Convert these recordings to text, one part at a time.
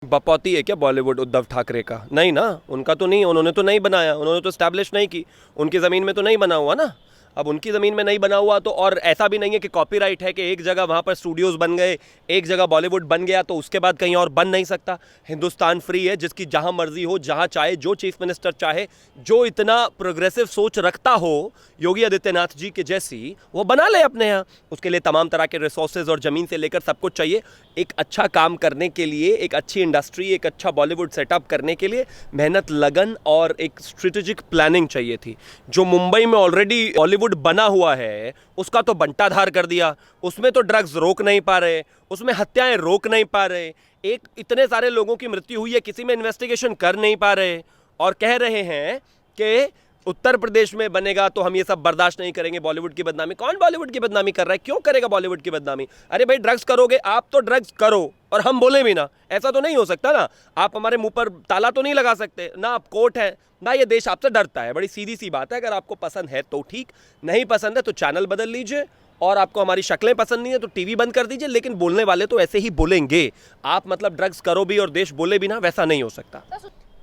बपौती है क्या बॉलीवुड उद्धव ठाकरे का? नहीं ना, उनका तो नहीं, उन्होंने तो नहीं बनाया, उन्होंने तो स्टैब्लिश नहीं की, उनकी ज़मीन में तो नहीं बना हुआ ना। अब उनकी ज़मीन में नहीं बना हुआ तो, और ऐसा भी नहीं है कि कॉपीराइट है कि एक जगह वहाँ पर स्टूडियोज़ बन गए, एक जगह बॉलीवुड बन गया तो उसके बाद कहीं और बन नहीं सकता। हिंदुस्तान फ्री है, जिसकी जहाँ मर्जी हो, जहाँ चाहे, जो चीफ मिनिस्टर चाहे, जो इतना प्रोग्रेसिव सोच रखता हो योगी आदित्यनाथ जी के जैसी, वो बना ले अपने यहाँ। उसके लिए तमाम तरह के रिसोर्सेज और ज़मीन से लेकर सब कुछ चाहिए। एक अच्छा काम करने के लिए, एक अच्छी इंडस्ट्री, एक अच्छा बॉलीवुड सेटअप करने के लिए मेहनत, लगन और एक स्ट्रेटेजिक प्लानिंग चाहिए थी। जो मुंबई में ऑलरेडी बॉलीवुड बना हुआ है उसका तो बंटाधार कर दिया। उसमें तो ड्रग्स रोक नहीं पा रहे, उसमें हत्याएं रोक नहीं पा रहे, एक इतने सारे लोगों की मृत्यु हुई है, किसी में इन्वेस्टिगेशन कर नहीं पा रहे, और कह रहे हैं कि उत्तर प्रदेश में बनेगा तो हम ये सब बर्दाश्त नहीं करेंगे, बॉलीवुड की बदनामी। कौन बॉलीवुड की बदनामी कर रहा है? क्यों करेगा बॉलीवुड की बदनामी? अरे भाई, ड्रग्स करोगे आप तो ड्रग्स करो और हम बोले भी ना, ऐसा तो नहीं हो सकता ना। आप हमारे मुंह पर ताला तो नहीं लगा सकते ना, आप कोर्ट है ना, ये देश आपसे डरता है। बड़ी सीधी सी बात है, अगर आपको पसंद है तो ठीक, नहीं पसंद है तो चैनल बदल लीजिए, और आपको हमारी शक्लें पसंद नहीं है तो टीवी बंद कर दीजिए। लेकिन बोलने वाले तो ऐसे ही बोलेंगे। आप मतलब ड्रग्स करो भी और देश बोले भी ना, वैसा नहीं हो सकता।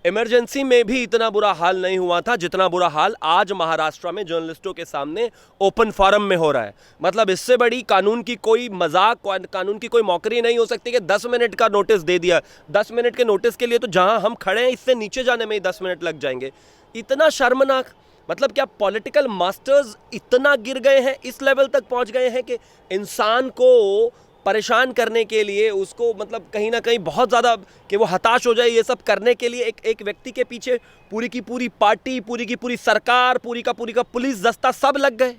इमरजेंसी में भी इतना बुरा हाल नहीं हुआ था जितना बुरा हाल आज महाराष्ट्र में जर्नलिस्टों के सामने ओपन फोरम में हो रहा है। मतलब इससे बड़ी कानून की कोई मजाक, कानून की कोई मौकरी नहीं हो सकती कि 10 मिनट का नोटिस दे दिया। 10 मिनट के नोटिस के लिए तो जहां हम खड़े हैं इससे नीचे जाने में ही 10 मिनट लग जाएंगे। इतना शर्मनाक। मतलब क्या पॉलिटिकल मास्टर्स इतना गिर गए हैं, इस लेवल तक पहुंच गए हैं कि इंसान को परेशान करने के लिए, उसको मतलब कहीं ना कहीं बहुत ज़्यादा कि वो हताश हो जाए, ये सब करने के लिए एक व्यक्ति के पीछे पूरी की पूरी पार्टी, पूरी की पूरी सरकार, पूरी का पुलिस दस्ता सब लग गए।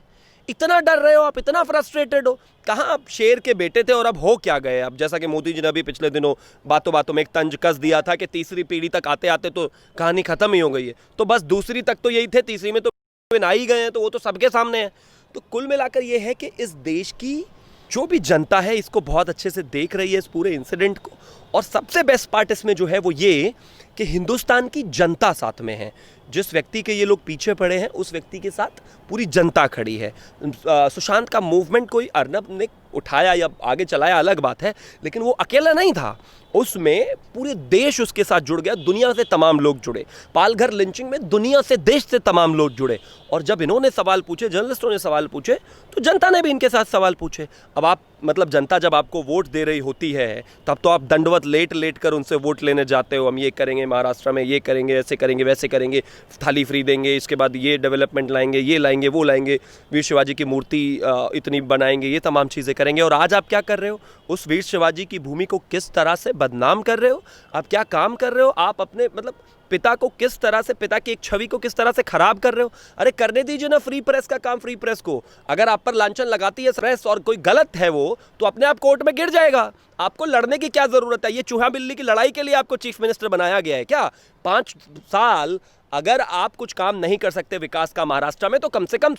इतना डर रहे हो आप, इतना फ्रस्ट्रेटेड हो। कहाँ आप शेर के बेटे थे और अब हो क्या गए? अब जैसा कि मोदी जी ने अभी पिछले दिनों बातों बातों में एक तंज कस दिया था कि तीसरी पीढ़ी तक आते आते तो कहानी खत्म ही हो गई है, तो बस दूसरी तक तो यही थे, तीसरी में तो आ ही गए हैं, तो वो तो सबके सामने है। तो कुल मिलाकर ये है कि इस देश की जो भी जनता है इसको बहुत अच्छे से देख रही है, इस पूरे इंसिडेंट को। और सबसे बेस्ट पार्ट इसमें जो है वो ये कि हिंदुस्तान की जनता साथ में है। जिस व्यक्ति के ये लोग पीछे पड़े हैं उस व्यक्ति के साथ पूरी जनता खड़ी है। सुशांत का मूवमेंट कोई अर्नब ने उठाया या आगे चलाया अलग बात है, लेकिन वो अकेला नहीं था, उसमें पूरे देश उसके साथ जुड़ गया। दुनिया से तमाम लोग जुड़े। पालघर लिंचिंग में दुनिया से, देश से तमाम लोग जुड़े। और जब इन्होंने सवाल पूछे, जर्नलिस्टों ने सवाल पूछे, तो जनता ने भी इनके साथ सवाल पूछे। अब आप मतलब जनता जब आपको वोट दे रही होती है तब तो आप दंडवत लेट कर उनसे वोट लेने जाते हो। हम ये करेंगे महाराष्ट्र में, ये करेंगे, ऐसे करेंगे, वैसे करेंगे, थाली फ्री देंगे, इसके बाद ये डेवलपमेंट लाएंगे, ये लाएंगे, वो लाएंगे, वीर शिवाजी की मूर्ति इतनी बनाएंगे, ये तमाम चीज़ें करेंगे। और आज आप क्या कर रहे हो? उस वीर शिवाजी की भूमि को किस तरह से बदनाम कर रहे हो? आप क्या काम कर रहे हो? आप अपने मतलब पिता को किस तरह से, पिता की एक छवि को किस तरह से खराब कर रहे हो? अरे करने दीजिए ना फ्री प्रेस का काम, फ्री प्रेस को। अगर आप पर लांछन लगाती है प्रेस और कोई गलत है वो, तो अपने आप कोर्ट में गिर जाएगा। आपको लड़ने की क्या जरूरत है? ये चूहा बिल्ली की लड़ाई के लिए आपको चीफ मिनिस्टर बनाया गया है क्या? 5 साल अगर आप कुछ काम नहीं कर सकते विकास का महाराष्ट्र में, तो कम से कम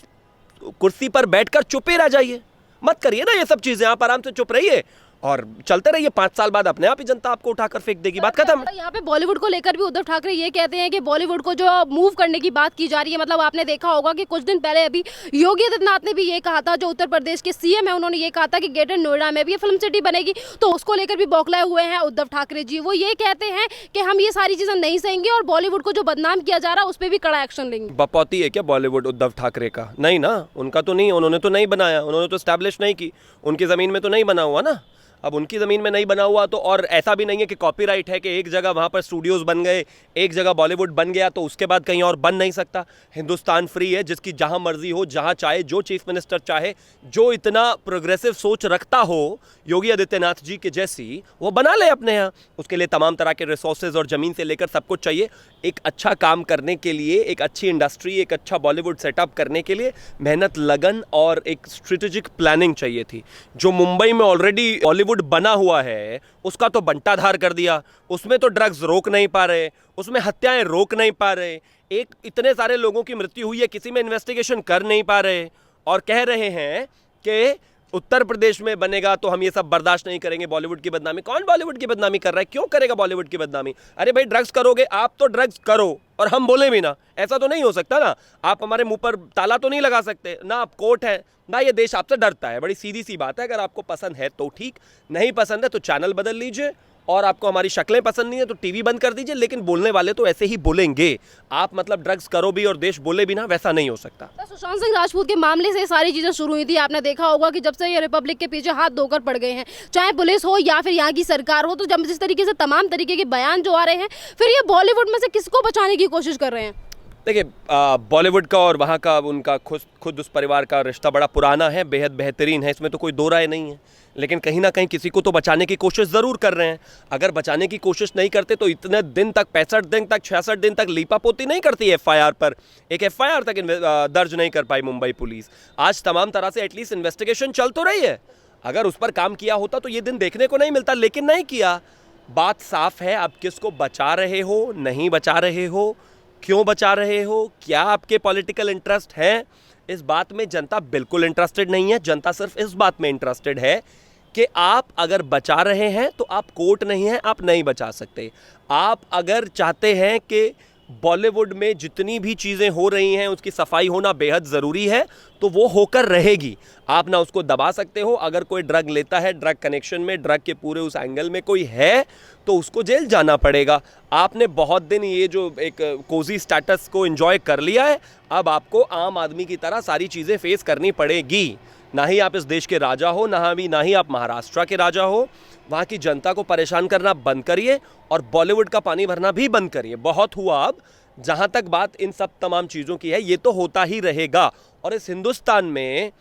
कुर्सी पर बैठकर चुप ही रह जाइए। मत करिए ना ये सब चीजें, आप आराम से चुप रहिए और चलते रहिए। 5 साल बाद अपने आप ही जनता आपको उठाकर फेंक देगी, बात खत्म। यहाँ पे बॉलीवुड को लेकर भी उद्धव ठाकरे ये कहते हैं कि बॉलीवुड को जो मूव करने की बात की जा रही है, मतलब आपने देखा होगा कि कुछ दिन पहले अभी योगी आदित्यनाथ ने भी ये कहा था, जो उत्तर प्रदेश के सीएम है, उन्होंने ये कहा था कि ग्रेटर नोएडा में भी ये फिल्म सिटी बनेगी, तो उसको लेकर भी बौखलाए हुए हैं उद्धव ठाकरे जी। वो ये कहते हैं कि हम ये सारी चीजें नहीं सहेंगे और बॉलीवुड को जो बदनाम किया जा रहा है उस पर भी कड़ा एक्शन लेंगे। बपौती है क्या बॉलीवुड उद्धव ठाकरे का? नहीं ना, उनका तो नहीं, उन्होंने तो नहीं बनाया, उन्होंने तो स्टैब्लिश नहीं की, उनकी ज़मीन में तो नहीं बना हुआ ना। अब उनकी ज़मीन में नहीं बना हुआ तो, और ऐसा भी नहीं है कि कॉपीराइट है कि एक जगह वहाँ पर स्टूडियोज़ बन गए, एक जगह बॉलीवुड बन गया तो उसके बाद कहीं और बन नहीं सकता। हिंदुस्तान फ्री है, जिसकी जहाँ मर्जी हो, जहाँ चाहे, जो चीफ मिनिस्टर चाहे, जो इतना प्रोग्रेसिव सोच रखता हो योगी आदित्यनाथ जी के जैसी, वो बना ले अपने यहाँ। उसके लिए तमाम तरह के रिसोर्सेज और ज़मीन से लेकर सब कुछ चाहिए। एक अच्छा काम करने के लिए, एक अच्छी इंडस्ट्री, एक अच्छा बॉलीवुड सेटअप करने के लिए मेहनत, लगन और एक स्ट्रेटेजिक प्लानिंग चाहिए थी। जो मुंबई में ऑलरेडी बॉलीवुड बना हुआ है उसका तो बंटाधार कर दिया। उसमें तो ड्रग्स रोक नहीं पा रहे, उसमें हत्याएं रोक नहीं पा रहे, एक इतने सारे लोगों की मृत्यु हुई है, किसी में इन्वेस्टिगेशन कर नहीं पा रहे, और कह रहे हैं कि उत्तर प्रदेश में बनेगा तो हम ये सब बर्दाश्त नहीं करेंगे, बॉलीवुड की बदनामी। कौन बॉलीवुड की बदनामी कर रहा है? क्यों करेगा बॉलीवुड की बदनामी? अरे भाई, ड्रग्स करोगे आप तो ड्रग्स करो और हम बोले भी ना, ऐसा तो नहीं हो सकता ना। आप हमारे मुंह पर ताला तो नहीं लगा सकते ना, आप कोर्ट है ना, ये देश आपसे डरता है। बड़ी सीधी सी बात है, अगर आपको पसंद है तो ठीक, नहीं पसंद है तो चैनल बदल लीजिए, और आपको हमारी शक्लें पसंद नहीं है तो टीवी बंद कर दीजिए, लेकिन बोलने वाले तो ऐसे ही बोलेंगे। आप मतलब ड्रग्स करो भी और देश बोले भी ना, वैसा नहीं हो सकता। तो सुशांत सिंह राजपूत के मामले से सारी चीजें शुरू हुई थी। आपने देखा होगा कि जब से ये रिपब्लिक के पीछे हाथ धोकर पड़ गए हैं, चाहे पुलिस हो या फिर यहाँ की सरकार हो, तो जब जिस तरीके से तमाम तरीके के बयान जो आ रहे हैं, फिर ये बॉलीवुड में से किसको बचाने की कोशिश कर रहे हैं? देखिए, बॉलीवुड का और वहाँ का उनका खुद उस परिवार का रिश्ता बड़ा पुराना है, बेहद बेहतरीन है, इसमें तो कोई दो राय नहीं है। लेकिन कहीं ना कहीं किसी को तो बचाने की कोशिश ज़रूर कर रहे हैं। अगर बचाने की कोशिश नहीं करते तो इतने दिन तक, 65 दिन तक, 66 दिन तक लीपापोती नहीं करती एफआईआर पर। एक एफआईआर तक दर्ज नहीं कर पाई मुंबई पुलिस। आज तमाम तरह से एटलीस्ट इन्वेस्टिगेशन चल तो रही है। अगर उस पर काम किया होता तो ये दिन देखने को नहीं मिलता, लेकिन नहीं किया। बात साफ है, आप किसको बचा रहे हो, नहीं बचा रहे हो, क्यों बचा रहे हो, क्या आपके पॉलिटिकल इंटरेस्ट हैं, इस बात में जनता बिल्कुल इंटरेस्टेड नहीं है। जनता सिर्फ इस बात में इंटरेस्टेड है कि आप अगर बचा रहे हैं तो आप कोर्ट नहीं हैं, आप नहीं बचा सकते। आप अगर चाहते हैं कि बॉलीवुड में जितनी भी चीज़ें हो रही हैं उसकी सफाई होना बेहद ज़रूरी है, तो वो होकर रहेगी। आप ना उसको दबा सकते हो। अगर कोई ड्रग लेता है, ड्रग कनेक्शन में, ड्रग के पूरे उस एंगल में कोई है, तो उसको जेल जाना पड़ेगा। आपने बहुत दिन ये जो एक कोजी स्टेटस को एंजॉय कर लिया है, अब आपको आम आदमी की तरह सारी चीज़ें फेस करनी पड़ेगी। ना ही आप इस देश के राजा हो, ना ही आप महाराष्ट्र के राजा हो। वहाँ की जनता को परेशान करना बंद करिए और बॉलीवुड का पानी भरना भी बंद करिए। बहुत हुआ अब। जहाँ तक बात इन सब तमाम चीज़ों की है, ये तो होता ही रहेगा। और इस हिंदुस्तान में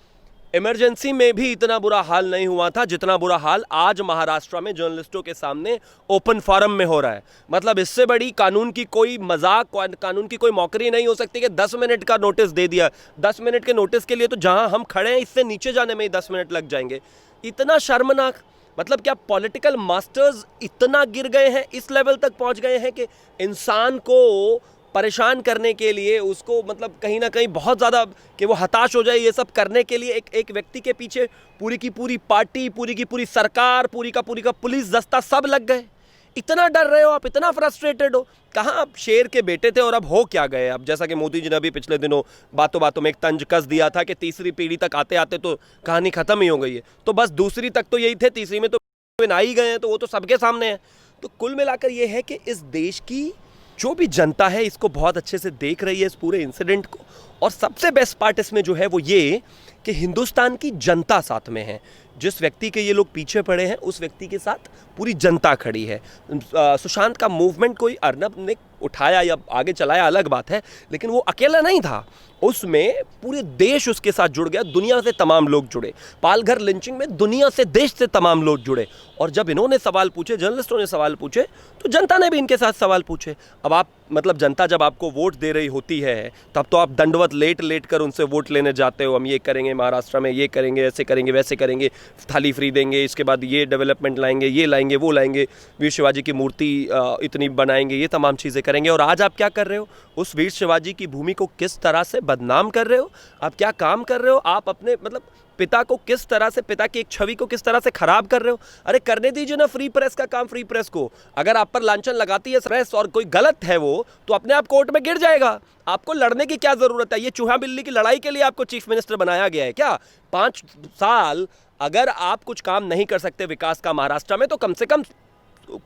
इमरजेंसी में भी इतना बुरा हाल नहीं हुआ था जितना बुरा हाल आज महाराष्ट्र में जर्नलिस्टों के सामने ओपन फोरम में हो रहा है। मतलब इससे बड़ी कानून की कोई मजाक, कानून की कोई मौकरी नहीं हो सकती कि 10 मिनट का नोटिस दे दिया। 10 मिनट के नोटिस के लिए तो जहां हम खड़े हैं इससे नीचे जाने में ही 10 मिनट लग जाएंगे। इतना शर्मनाक। मतलब क्या पॉलिटिकल मास्टर्स इतना गिर गए हैं, इस लेवल तक पहुंच गए हैं कि इंसान को परेशान करने के लिए, उसको मतलब कहीं ना कहीं बहुत ज़्यादा कि वो हताश हो जाए, ये सब करने के लिए एक व्यक्ति के पीछे पूरी की पूरी पार्टी, पूरी की पूरी सरकार, पूरी का पुलिस दस्ता सब लग गए। इतना डर रहे हो आप, इतना फ्रस्ट्रेटेड हो। कहाँ आप शेर के बेटे थे और अब हो क्या गए? अब जैसा कि मोदी जी ने अभी पिछले दिनों बातों बातों में एक तंज कस दिया था कि तीसरी पीढ़ी तक आते आते तो कहानी खत्म ही हो गई है। तो बस दूसरी तक तो यही थे, तीसरी में तो आ ही गए हैं, तो वो तो सबके सामने है। तो कुल मिलाकर ये है कि इस देश की जो भी जनता है इसको बहुत अच्छे से देख रही है, इस पूरे इंसिडेंट को। और सबसे बेस्ट पार्ट इसमें जो है वो ये कि हिंदुस्तान की जनता साथ में है। जिस व्यक्ति के ये लोग पीछे पड़े हैं उस व्यक्ति के साथ पूरी जनता खड़ी है। सुशांत का मूवमेंट कोई अर्नब ने उठाया या आगे चलाया अलग बात है, लेकिन वो अकेला नहीं था। उसमें पूरे देश उसके साथ जुड़ गया, दुनिया से तमाम लोग जुड़े। पालघर लिंचिंग में दुनिया से, देश से तमाम लोग जुड़े। और जब इन्होंने सवाल पूछे, जर्नलिस्टों ने सवाल पूछे, तो जनता ने भी इनके साथ सवाल पूछे। अब आप मतलब जनता जब आपको वोट दे रही होती है तब तो आप दंडवत लेट कर उनसे वोट लेने जाते हो। हम ये करेंगे, महाराष्ट्र में ये करेंगे, ऐसे करेंगे, वैसे करेंगे, थाली फ्री देंगे, इसके बाद ये डेवलपमेंट लाएंगे, ये लाएंगे, वो लाएंगे, वीर शिवाजी की मूर्ति इतनी बनाएंगे, ये तमाम चीज़ें करेंगे। और आज आप क्या कर रहे हो? उस वीर शिवाजी की भूमि को किस तरह से बदनाम कर रहे हो? आप क्या काम कर रहे हो? आप अपने मतलब पिता को किस तरह से, पिता की एक छवि को किस तरह से खराब कर रहे हो? अरे करने दीजिए ना फ्री प्रेस का काम, फ्री प्रेस को। अगर आप पर लांछन लगाती है प्रेस और कोई गलत है वो, तो अपने आप कोर्ट में गिर जाएगा। आपको लड़ने की क्या जरूरत है? ये चूहा बिल्ली की लड़ाई के लिए आपको चीफ मिनिस्टर बनाया गया है क्या? 5 साल अगर आप कुछ काम नहीं कर सकते विकास का महाराष्ट्र में, तो कम से कम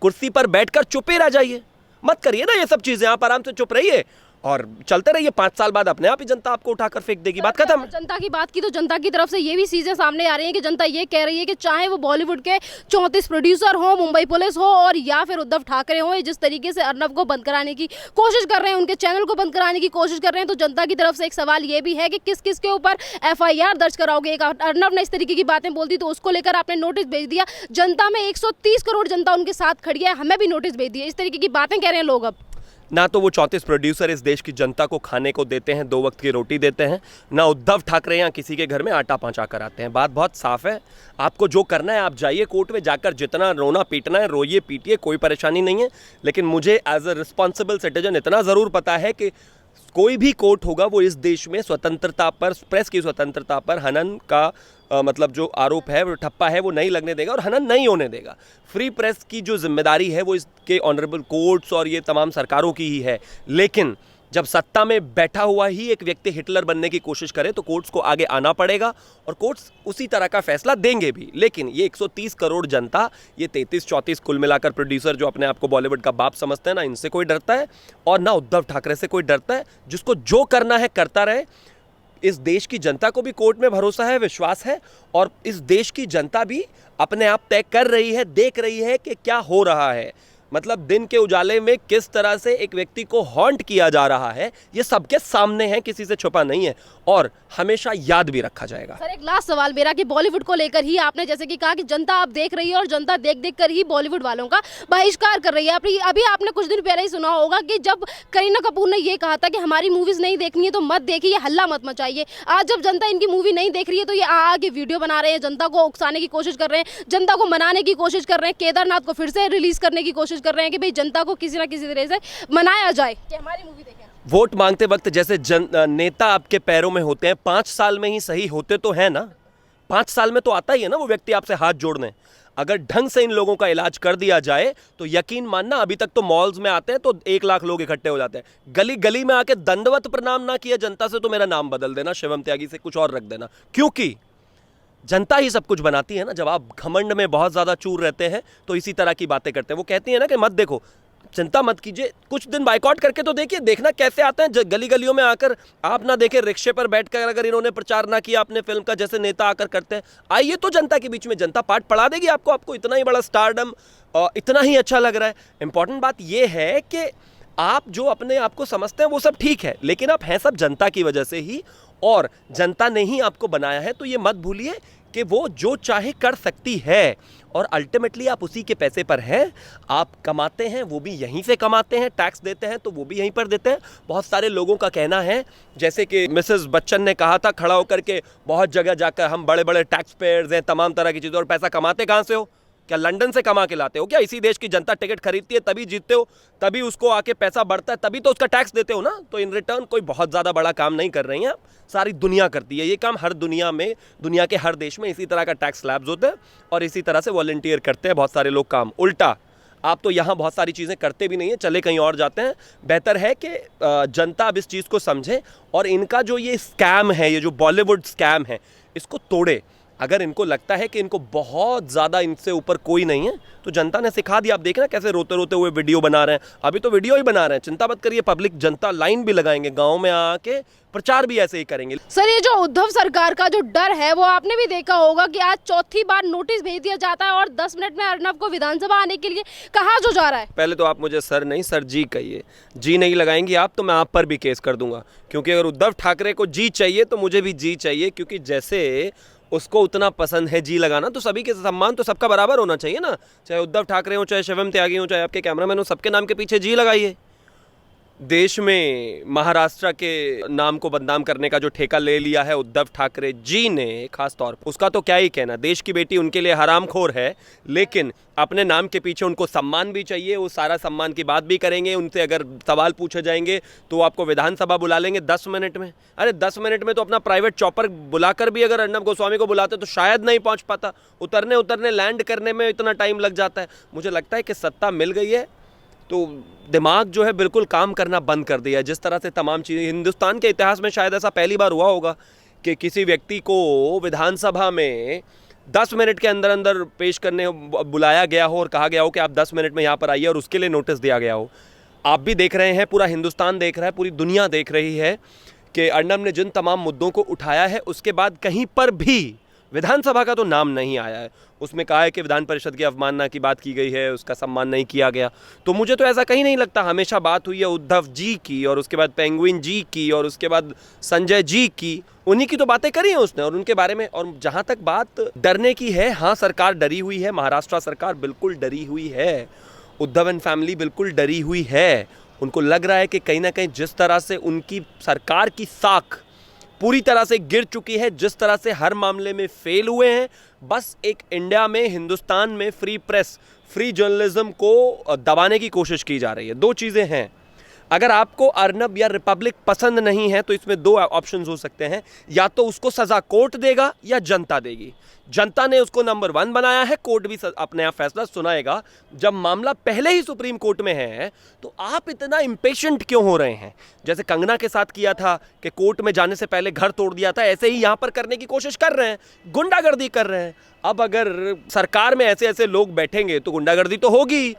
कुर्सी पर बैठकर चुप ही रह जाइए। मत करिए ना ये सब चीजें, आप आराम से चुप रहिए और चलते रहिए। 5 साल बाद अपने आप ही जनता आपको उठाकर फेंक देगी। बात खत्म। जनता की बात की तो जनता की तरफ से ये भी चीजें सामने आ रही हैं कि जनता ये कह रही है कि चाहे वो बॉलीवुड के 34 प्रोड्यूसर हो, मुंबई पुलिस हो और या फिर उद्धव ठाकरे हो, जिस तरीके से अर्नब को बंद कराने की कोशिश कर रहे हैं, उनके चैनल को बंद कराने की कोशिश कर रहे हैं, तो जनता की तरफ से एक सवाल ये भी है कि किस किस के ऊपर FIR दर्ज कराओगे? एक अर्नब ने इस तरीके की बातें बोल दी तो उसको लेकर आपने नोटिस भेज दिया। जनता में 130 करोड़ जनता उनके साथ खड़ी है, हमें भी नोटिस भेज दिया। इस तरीके की बातें कह रहे हैं लोग। अब ना तो वो 34 प्रोड्यूसर इस देश की जनता को खाने को देते हैं, 2 वक्त की रोटी देते हैं, ना उद्धव ठाकरे यहाँ किसी के घर में आटा पहुँचा कर आते हैं। बात बहुत साफ है। आपको जो करना है आप जाइए कोर्ट में, जाकर जितना रोना पीटना है रोइए पीटिए, कोई परेशानी नहीं है। लेकिन मुझे एज अ रिस्पॉन्सिबल सिटीजन इतना ज़रूर पता है कि कोई भी कोर्ट होगा वो इस देश में स्वतंत्रता पर, प्रेस की स्वतंत्रता पर हनन का मतलब जो आरोप है, वो ठप्पा है, वो नहीं लगने देगा और हनन नहीं होने देगा। फ्री प्रेस की जो जिम्मेदारी है वो इसके ऑनरेबल कोर्ट्स और ये तमाम सरकारों की ही है। लेकिन जब सत्ता में बैठा हुआ ही एक व्यक्ति हिटलर बनने की कोशिश करे तो कोर्ट्स को आगे आना पड़ेगा और कोर्ट्स उसी तरह का फैसला देंगे भी। लेकिन ये 130 करोड़ जनता, ये 33-34 कुल मिलाकर प्रोड्यूसर जो अपने आप को बॉलीवुड का बाप समझते हैं ना, इनसे कोई डरता है और ना उद्धव ठाकरे से कोई डरता है। जिसको जो करना है करता रहे। इस देश की जनता को भी कोर्ट में भरोसा है, विश्वास है और इस देश की जनता भी अपने आप तय कर रही है, देख रही है कि क्या हो रहा है। मतलब दिन के उजाले में किस तरह से एक व्यक्ति को हॉन्ट किया जा रहा है, ये सबके सामने है, किसी से छुपा नहीं है और हमेशा याद भी रखा जाएगा। सर, एक लास्ट सवाल मेरा कि बॉलीवुड को लेकर ही आपने जैसे कि कहा कि जनता आप देख रही है और जनता देख देख कर ही बॉलीवुड वालों का बहिष्कार कर रही है। अभी आपने कुछ दिन पहले ही सुना होगा कि जब करीना कपूर ने ये कहा था कि हमारी मूवीज नहीं देखनी है तो मत देखिए, हल्ला मत मचाइए। आज जब जनता इनकी मूवी नहीं देख रही है तो ये आगे वीडियो बना रहे हैं, जनता को उकसाने की कोशिश कर रहे हैं, जनता को मनाने की कोशिश कर रहे हैं, केदारनाथ को फिर से रिलीज करने की कोशिश कर रहे हैं कि भाई जनता को किसी ना किसी तरह से मनाया जाए कि हमारी मूवी देखें। वोट मांगते वक्त जैसे नेता आपके पैरों में होते हैं, 5 साल में ही सही होते तो है ना, 5 साल में तो आता ही है ना वो व्यक्ति आपसे हाथ जोड़ने। अगर ढंग से इन लोगों का इलाज कर दिया जाए तो यकीन मानना, अभी तक तो मॉल्स में आते हैं तो 1 लाख लोग इकट्ठे हो जाते हैं, गली गली में आके दंडवत प्रणाम ना किया जनता से तो मेरा नाम बदल देना, शिवम त्यागी से कुछ और रख देना, क्योंकि जनता ही सब कुछ बनाती है ना। जब आप घमंड में बहुत ज्यादा चूर रहते हैं तो इसी तरह की बातें करते हैं। वो कहती है ना कि मत देखो, चिंता मत कीजिए, कुछ दिन बाइकआउट करके तो देखिए, देखना कैसे आते हैं गली गलियों में आकर। आप ना देखें रिक्शे पर बैठकर अगर इन्होंने प्रचार ना किया अपने फिल्म का जैसे नेता आकर करते हैं, आइए तो जनता के बीच में, जनता पाठ पढ़ा देगी आपको इतना ही बड़ा स्टारडम इतना ही अच्छा लग रहा है। इंपॉर्टेंट बात यह है कि आप जो अपने आप को समझते हैं वो सब ठीक है, लेकिन आप हैं सब जनता की वजह से ही और जनता ने ही आपको बनाया है। तो ये मत भूलिए कि वो जो चाहे कर सकती है और अल्टीमेटली आप उसी के पैसे पर हैं। आप कमाते हैं, वो भी यहीं से कमाते हैं, टैक्स देते हैं तो वो भी यहीं पर देते हैं। बहुत सारे लोगों का कहना है, जैसे कि मिसेस बच्चन ने कहा था खड़ा होकर के, बहुत जगह जाकर हम बड़े बड़े टैक्स पेयर्स हैं, तमाम तरह की चीज़ों, और पैसा कमाते कहाँ से हो? क्या लंदन से कमा के लाते हो? क्या इसी देश की जनता टिकट खरीदती है तभी जीतते हो, तभी उसको आके पैसा बढ़ता है, तभी तो उसका टैक्स देते हो ना। तो इन रिटर्न कोई बहुत ज़्यादा बड़ा काम नहीं कर रही हैं, सारी दुनिया करती है ये काम। हर दुनिया में, दुनिया के हर देश में इसी तरह का टैक्स स्लैब्स होते हैं और इसी तरह से वॉलंटियर करते हैं बहुत सारे लोग काम। उल्टा आप तो यहाँ बहुत सारी चीज़ें करते भी नहीं हैं, चले कहीं और जाते हैं। बेहतर है कि जनता अब इस चीज़ को समझे और इनका जो ये स्कैम है, ये जो बॉलीवुड स्कैम है, इसको तोड़े। अगर इनको लगता है कि इनको बहुत ज़्यादा इनसे ऊपर कोई नहीं है तो जनता ने सिखा दिया। आप देखना कैसे रोते रोते हुए वीडियो बना रहे हैं, अभी तो वीडियो ही बना रहे हैं। चिंता मत करिए, पब्लिक जनता लाइन भी लगाएंगे, गाँव में आके प्रचार भी ऐसे ही करेंगे। सर, ये जो उद्धव सरकार का जो डर है वो आपने भी देखा होगा कि आज चौथी बार नोटिस भेज दिया जाता है और 10 मिनट में अर्नब को विधानसभा आने के लिए कहा जो जा रहा है। पहले तो आप मुझे सर नहीं सर जी कहिए, जी नहीं लगाएंगी आप तो मैं आप पर भी केस कर दूंगा, क्योंकि अगर उद्धव ठाकरे को जी चाहिए तो मुझे भी जी चाहिए, क्योंकि जैसे उसको उतना पसंद है जी लगाना तो सभी के सम्मान तो सबका बराबर होना चाहिए ना। चाहे उद्धव ठाकरे हो, चाहे शिवम त्यागी हो, चाहे आपके कैमरामैन हो, सबके नाम के पीछे जी लगाइए। देश में महाराष्ट्र के नाम को बदनाम करने का जो ठेका ले लिया है उद्धव ठाकरे जी ने खास तौर पर, उसका तो क्या ही कहना। देश की बेटी उनके लिए हरामखोर है, लेकिन अपने नाम के पीछे उनको सम्मान भी चाहिए। वो सारा सम्मान की बात भी करेंगे। उनसे अगर सवाल पूछे जाएंगे तो आपको विधानसभा बुला लेंगे 10 मिनट में। अरे 10 मिनट में तो अपना प्राइवेट चॉपर बुलाकर भी अगर अर्नब गोस्वामी को बुलाते तो शायद नहीं पहुंच पाता। उतरने लैंड करने में इतना टाइम लग जाता है। मुझे लगता है कि सत्ता मिल गई है तो दिमाग जो है बिल्कुल काम करना बंद कर दिया है। जिस तरह से तमाम चीज़ें, हिंदुस्तान के इतिहास में शायद ऐसा पहली बार हुआ होगा कि किसी व्यक्ति को विधानसभा में 10 मिनट के अंदर अंदर पेश करने बुलाया गया हो और कहा गया हो कि आप 10 मिनट में यहाँ पर आइए, और उसके लिए नोटिस दिया गया हो। आप भी देख रहे हैं, पूरा हिंदुस्तान देख रहा है, पूरी दुनिया देख रही है कि अर्नब ने जिन तमाम मुद्दों को उठाया है उसके बाद कहीं पर भी विधानसभा का तो नाम नहीं आया है। उसमें कहा है कि विधान परिषद की अवमानना की बात की गई है, उसका सम्मान नहीं किया गया। तो मुझे तो ऐसा कहीं नहीं लगता। हमेशा बात हुई है उद्धव जी की, और उसके बाद पेंगुइन जी की, और उसके बाद संजय जी की। उन्हीं की तो बातें करी हैं उसने और उनके बारे में। और जहाँ तक बात डरने की है, हाँ सरकार डरी हुई है, महाराष्ट्र सरकार बिल्कुल डरी हुई है, उद्धव एंड फैमिली बिल्कुल डरी हुई है। उनको लग रहा है कि कहीं ना कहीं जिस तरह से उनकी सरकार की साख पूरी तरह से गिर चुकी है, जिस तरह से हर मामले में फेल हुए हैं, बस एक इंडिया में, हिंदुस्तान में फ्री प्रेस, फ्री जर्नलिज्म को दबाने की कोशिश की जा रही है। 2 चीज़ें हैं, अगर आपको अर्नब या रिपब्लिक पसंद नहीं है तो इसमें दो ऑप्शंस हो सकते हैं, या तो उसको सजा कोर्ट देगा या जनता देगी। जनता ने उसको नंबर 1 बनाया है, कोर्ट भी अपने आप फैसला सुनाएगा। जब मामला पहले ही सुप्रीम कोर्ट में है तो आप इतना इम्पेशेंट क्यों हो रहे हैं? जैसे कंगना के साथ किया था कि कोर्ट में जाने से पहले घर तोड़ दिया था, ऐसे ही यहां पर करने की कोशिश कर रहे हैं, गुंडागर्दी कर रहे हैं। अब अगर सरकार में ऐसे ऐसे लोग बैठेंगे तो गुंडागर्दी तो होगी।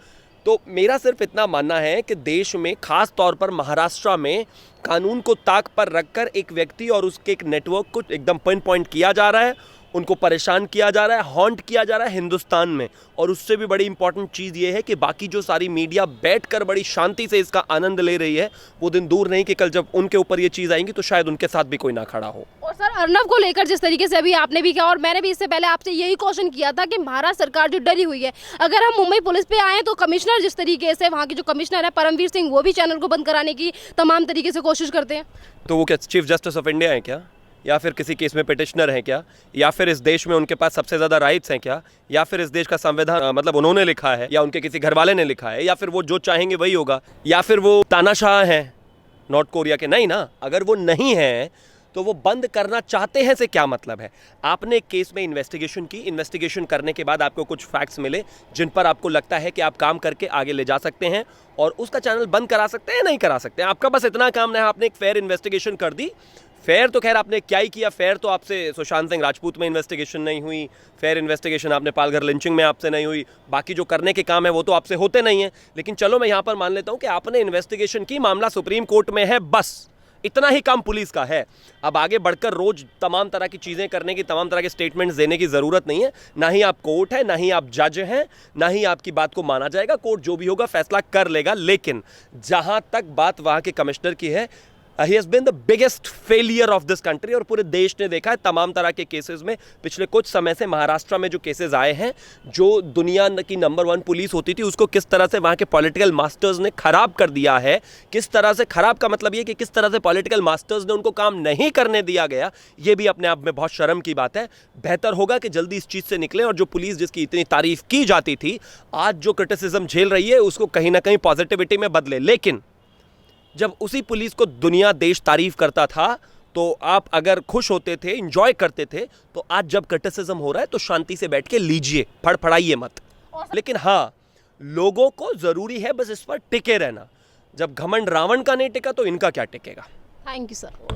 तो मेरा सिर्फ इतना मानना है कि देश में खास तौर पर महाराष्ट्र में कानून को ताक पर रखकर एक व्यक्ति और उसके एक नेटवर्क को एकदम पिन पॉइंट किया जा रहा है, उनको परेशान किया जा रहा है, हॉन्ट किया जा रहा है हिंदुस्तान में। और उससे भी बड़ी इंपॉर्टेंट चीज़ ये है कि बाकी जो सारी मीडिया बैठकर बड़ी शांति से इसका आनंद ले रही है, वो दिन दूर नहीं कि कल जब उनके ऊपर ये चीज़ आएंगी तो शायद उनके साथ भी कोई ना खड़ा हो। और सर, अर्नब को लेकर जिस तरीके से अभी आपने भी किया और मैंने भी इससे पहले आपसे यही क्वेश्चन किया था कि महाराष्ट्र सरकार जो डरी हुई है, अगर हम मुंबई पुलिस पे आए तो कमिश्नर जिस तरीके से वहाँ के जो कमिश्नर है परमवीर सिंह, वो भी चैनल को बंद कराने की तमाम तरीके से कोशिश करते हैं। तो वो क्या चीफ जस्टिस ऑफ इंडिया है क्या? या फिर किसी केस में पिटिशनर है क्या? या फिर इस देश में उनके पास सबसे ज़्यादा राइट्स हैं क्या? या फिर इस देश का संविधान मतलब उन्होंने लिखा है या उनके किसी घर वाले ने लिखा है? या फिर वो जो चाहेंगे वही होगा? या फिर वो तानाशाह हैं नॉर्थ कोरिया के? नहीं ना। अगर वो नहीं है तो वो बंद करना चाहते हैं से क्या मतलब है? आपने एक केस में इन्वेस्टिगेशन की, इन्वेस्टिगेशन करने के बाद आपको कुछ फैक्ट्स मिले जिन पर आपको लगता है कि आप काम करके आगे ले जा सकते हैं और उसका चैनल बंद करा सकते हैं, नहीं करा सकते हैं। आपका बस इतना काम है, आपने एक फेयर इन्वेस्टिगेशन कर दी। फेयर तो खैर आपने क्या ही किया, फेयर तो आपसे सुशांत सिंह राजपूत में इन्वेस्टिगेशन नहीं हुई, फेयर इन्वेस्टिगेशन आपने पालघर लिंचिंग में आपसे नहीं हुई, बाकी जो करने के काम है वो तो आपसे होते नहीं हैं। लेकिन चलो मैं यहाँ पर मान लेता हूँ कि आपने इन्वेस्टिगेशन की, मामला सुप्रीम कोर्ट में है, बस इतना ही काम पुलिस का है। अब आगे बढ़कर रोज तमाम तरह की चीज़ें करने की, तमाम तरह के स्टेटमेंट्स देने की ज़रूरत नहीं है। ना ही आप कोर्ट है, ना ही आप जज हैं, ना ही आपकी बात को माना जाएगा। कोर्ट जो भी होगा फैसला कर लेगा। लेकिन जहाँ तक बात वहाँ के कमिश्नर की है, he has been the biggest failure of this country. और पूरे देश ने देखा है तमाम तरह के केसेस में पिछले कुछ समय से महाराष्ट्र में जो केसेस आए हैं, जो दुनिया की नंबर 1 पुलिस होती थी उसको किस तरह से वहाँ के पॉलिटिकल मास्टर्स ने खराब कर दिया है। किस तरह से खराब का मतलब ये कि किस तरह से पॉलिटिकल मास्टर्स ने उनको काम नहीं करने दिया गया, ये भी अपने आप में बहुत शर्म की बात है। बेहतर होगा कि जल्दी इस चीज़ से निकलें और जो पुलिस जिसकी इतनी तारीफ की जाती थी, आज जो क्रिटिसिज्म झेल रही है, उसको कहीं ना कहीं पॉजिटिविटी में बदले। लेकिन जब उसी पुलिस को दुनिया देश तारीफ करता था तो आप अगर खुश होते थे, एंजॉय करते थे, तो आज जब क्रिटिसिज्म हो रहा है तो शांति से बैठ के लीजिए, फड़फड़ाइए मत। लेकिन हाँ, लोगों को जरूरी है बस इस पर टिके रहना। जब घमंड रावण का नहीं टिका तो इनका क्या टिकेगा। Thank you sir.